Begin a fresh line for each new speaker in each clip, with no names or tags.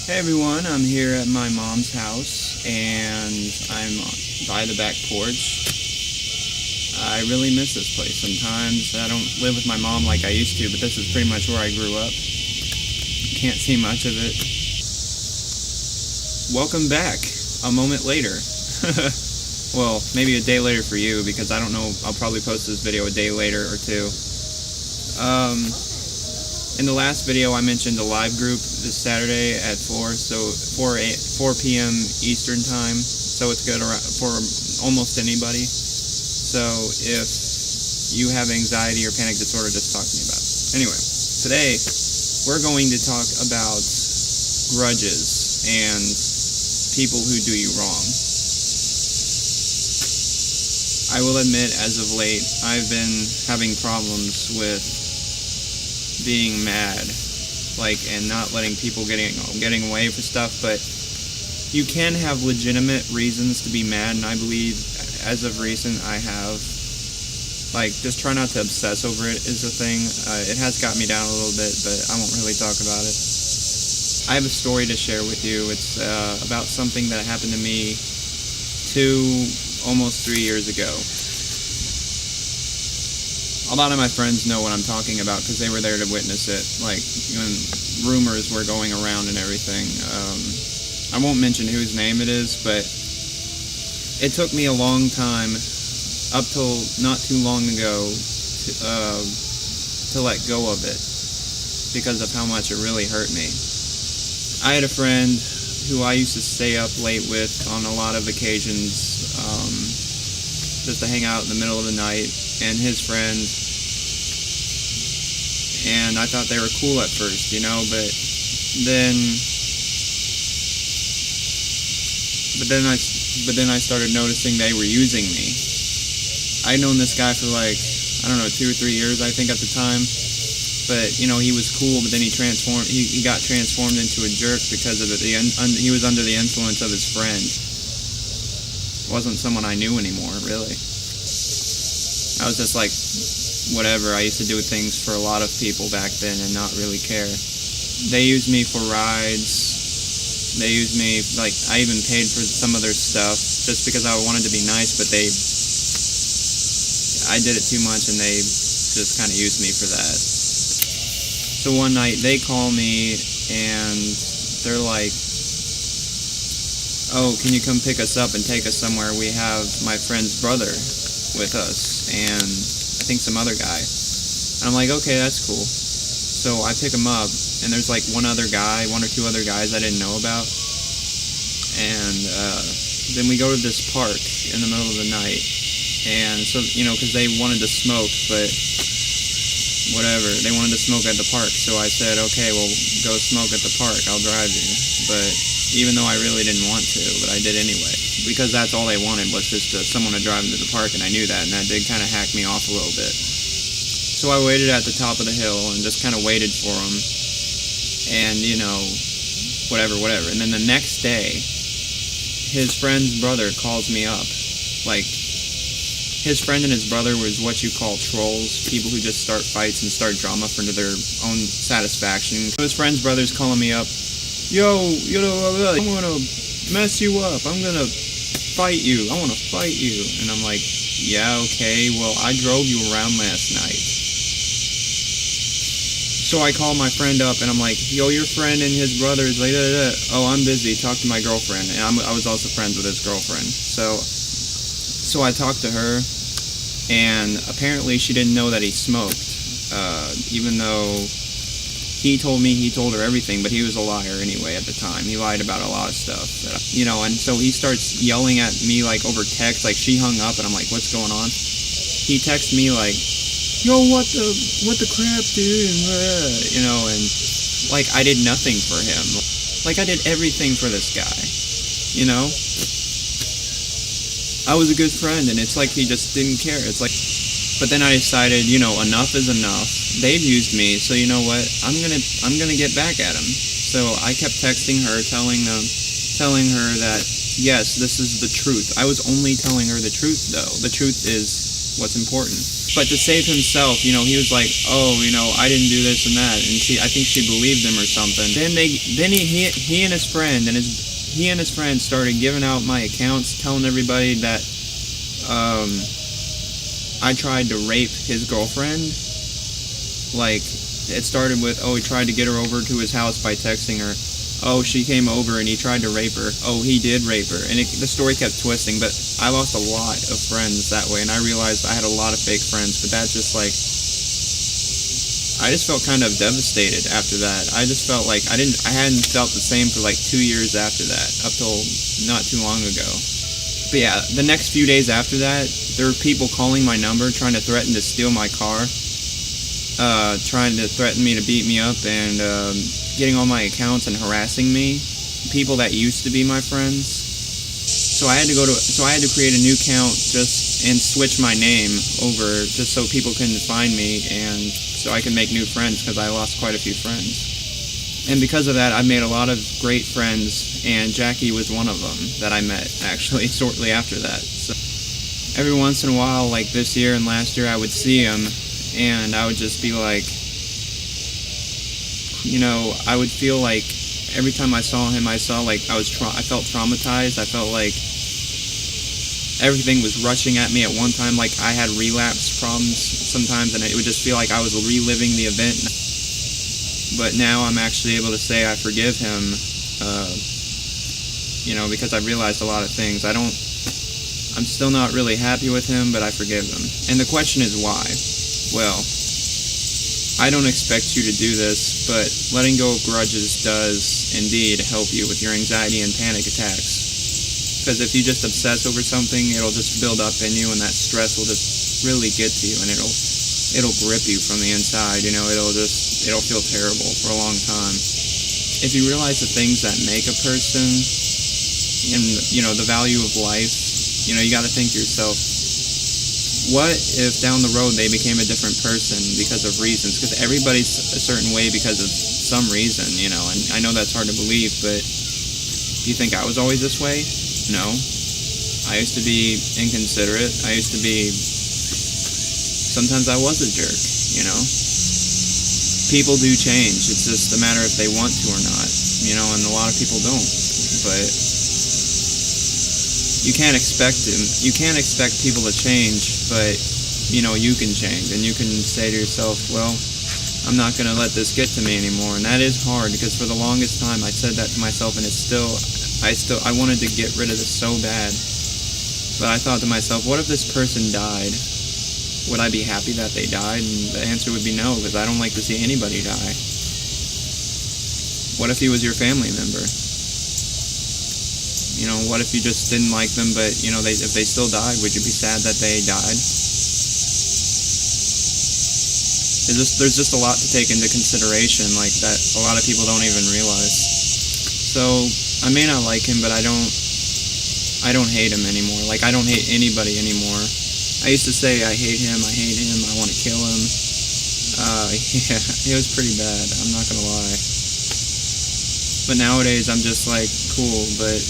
Hey everyone, I'm here at my mom's house and I'm by the back porch. I really miss this place sometimes. I don't live with my mom like I used to, but this is pretty much where I grew up. Can't see much of it. Welcome back, a moment later. Well, maybe a day later for you, because I don't know, I'll probably post this video a day later or two. In the last video I mentioned a live group this Saturday at 4 p.m. Eastern time, so it's good for almost anybody. So if you have anxiety or panic disorder, just talk to me about it. Anyway, today we're going to talk about grudges and people who do you wrong. I will admit, as of late, I've been having problems with being mad, and not letting people getting away for stuff, but you can have legitimate reasons to be mad, and I believe, as of recent, I have. Just try not to obsess over it is the thing. It has got me down a little bit, but I won't really talk about it. I have a story to share with you. It's about something that happened to me almost 3 years ago. A lot of my friends know what I'm talking about because they were there to witness it, when rumors were going around and everything. I won't mention whose name it is, but it took me a long time, up till not too long ago, to let go of it because of how much it really hurt me. I had a friend who I used to stay up late with on a lot of occasions, just to hang out in the middle of the night, and his friend, and I thought they were cool at first, but then I started noticing they were using me. I'd known this guy for 2 or 3 years, I think, at the time, but he was cool, but then he got transformed into a jerk because of it. He was under the influence of his friend. Wasn't someone I knew anymore, really. I was just whatever. I used to do things for a lot of people back then and not really care. They used me for rides. They used me, I even paid for some of their stuff just because I wanted to be nice, but I did it too much and they just kind of used me for that. So one night they call me and they're like, "Oh, can you come pick us up and take us somewhere? We have my friend's brother with us, and I think some other guy." And I'm like, "Okay, that's cool." So I pick him up, and there's one one or two other guys I didn't know about. And then we go to this park in the middle of the night. And so, because they wanted to smoke, but whatever, they wanted to smoke at the park. So I said, "Okay, well, go smoke at the park, I'll drive you." But even though I really didn't want to, but I did anyway, because that's all they wanted was just someone to drive them to the park, and I knew that, and that did kind of hack me off a little bit. So I waited at the top of the hill and just kind of waited for them, and whatever. And then the next day, his friend's brother calls me up. His friend and his brother was what you call trolls, people who just start fights and start drama for their own satisfaction. So his friend's brother's calling me up, "Yo, I'm gonna mess you up, I'm gonna fight you, I wanna fight you." And I'm like, "Yeah, okay, well, I drove you around last night." So I call my friend up and I'm like, "Yo, your friend and his brother is like, oh, I'm busy, talk to my girlfriend." And I was also friends with his girlfriend. So I talked to her, and apparently she didn't know that he smoked, even though he told her everything, but he was a liar anyway at the time. He lied about a lot of stuff, and so he starts yelling at me over text, she hung up, and I'm like, "What's going on?" He texts me "Yo, what the crap, dude?" And I did nothing for him. I did everything for this guy, I was a good friend, and it's he just didn't care. But then I decided, enough is enough. They've used me, so you know what? I'm gonna get back at them. So I kept texting her, telling her that yes, this is the truth. I was only telling her the truth, though. The truth is what's important. But to save himself, he was like, oh, I didn't do this and that, and I think she believed him or something. Then he and his friend started giving out my accounts, telling everybody that I tried to rape his girlfriend. Like, it started with, oh, he tried to get her over to his house by texting her. Oh, she came over and he tried to rape her. Oh, he did rape her. And the story kept twisting, but I lost a lot of friends that way, and I realized I had a lot of fake friends, but that just, like, I just felt kind of devastated after that. I just felt like I hadn't felt the same for, like, 2 years after that, up till not too long ago. But yeah, the next few days after that, there were people calling my number, trying to threaten to steal my car, trying to threaten me to beat me up, and getting all my accounts and harassing me. People that used to be my friends. So I had to create a new account and switch my name over just so people couldn't find me, and so I could make new friends, because I lost quite a few friends. And because of that, I've made a lot of great friends, and Jackie was one of them that I met, actually, shortly after that. So every once in a while, like this year and last year, I would see him, and I would just be like, I would feel like every time I saw him, I felt traumatized. I felt like everything was rushing at me at one time. Like, I had relapse problems sometimes, and it would just feel like I was reliving the event. But now I'm actually able to say I forgive him, because I realized a lot of things. I'm still not really happy with him, but I forgive him. And the question is why? Well, I don't expect you to do this, but letting go of grudges does indeed help you with your anxiety and panic attacks. Because if you just obsess over something, it'll just build up in you, and that stress will just really get to you, and it'll grip you from the inside. It'll feel terrible for a long time. If you realize the things that make a person and the value of life, you got to think to yourself, what if down the road they became a different person because of reasons? Because everybody's a certain way because of some reason, and I know that's hard to believe, but do you think I was always this way? No. I used to be inconsiderate. Sometimes I was a jerk, People do change. It's just a matter if they want to or not, and a lot of people don't. But you can't expect people to change, but you can change, and you can say to yourself, well, I'm not going to let this get to me anymore. And that is hard, because for the longest time I said that to myself, and I wanted to get rid of this so bad. But I thought to myself, what if this person died? Would I be happy that they died? And the answer would be no, because I don't like to see anybody die. What if he was your family member? What if you just didn't like them, but, if they still died, would you be sad that they died? There's just a lot to take into consideration, like that a lot of people don't even realize. So, I may not like him, but I don't hate him anymore. Like, I don't hate anybody anymore. I used to say, I hate him, I want to kill him. Yeah, it was pretty bad, I'm not gonna lie. But nowadays, I'm just like, cool, but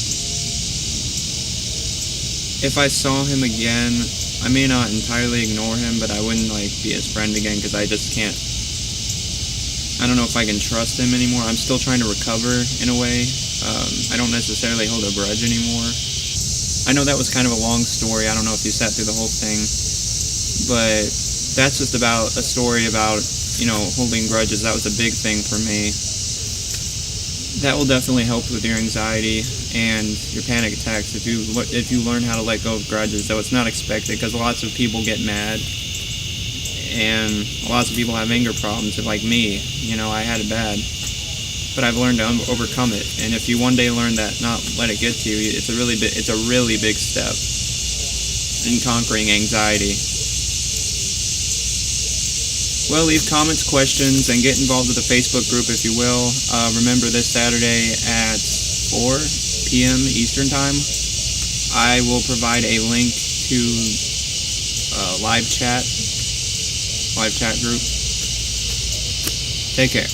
if I saw him again, I may not entirely ignore him, but I wouldn't, be his friend again, because I just can't. I don't know if I can trust him anymore. I'm still trying to recover, in a way. I don't necessarily hold a grudge anymore. I know that was kind of a long story. I don't know if you sat through the whole thing, but that's just about a story about, holding grudges. That was a big thing for me. That will definitely help with your anxiety and your panic attacks if you learn how to let go of grudges, though it's not expected, because lots of people get mad, and lots of people have anger problems, like me. I had it bad, but I've learned to overcome it. And if you one day learn that, not let it get to you, it's a really big step in conquering anxiety. Well, leave comments, questions, and get involved with the Facebook group if you will. Remember, this Saturday at 4 p.m. Eastern Time, I will provide a link to live chat group. Take care.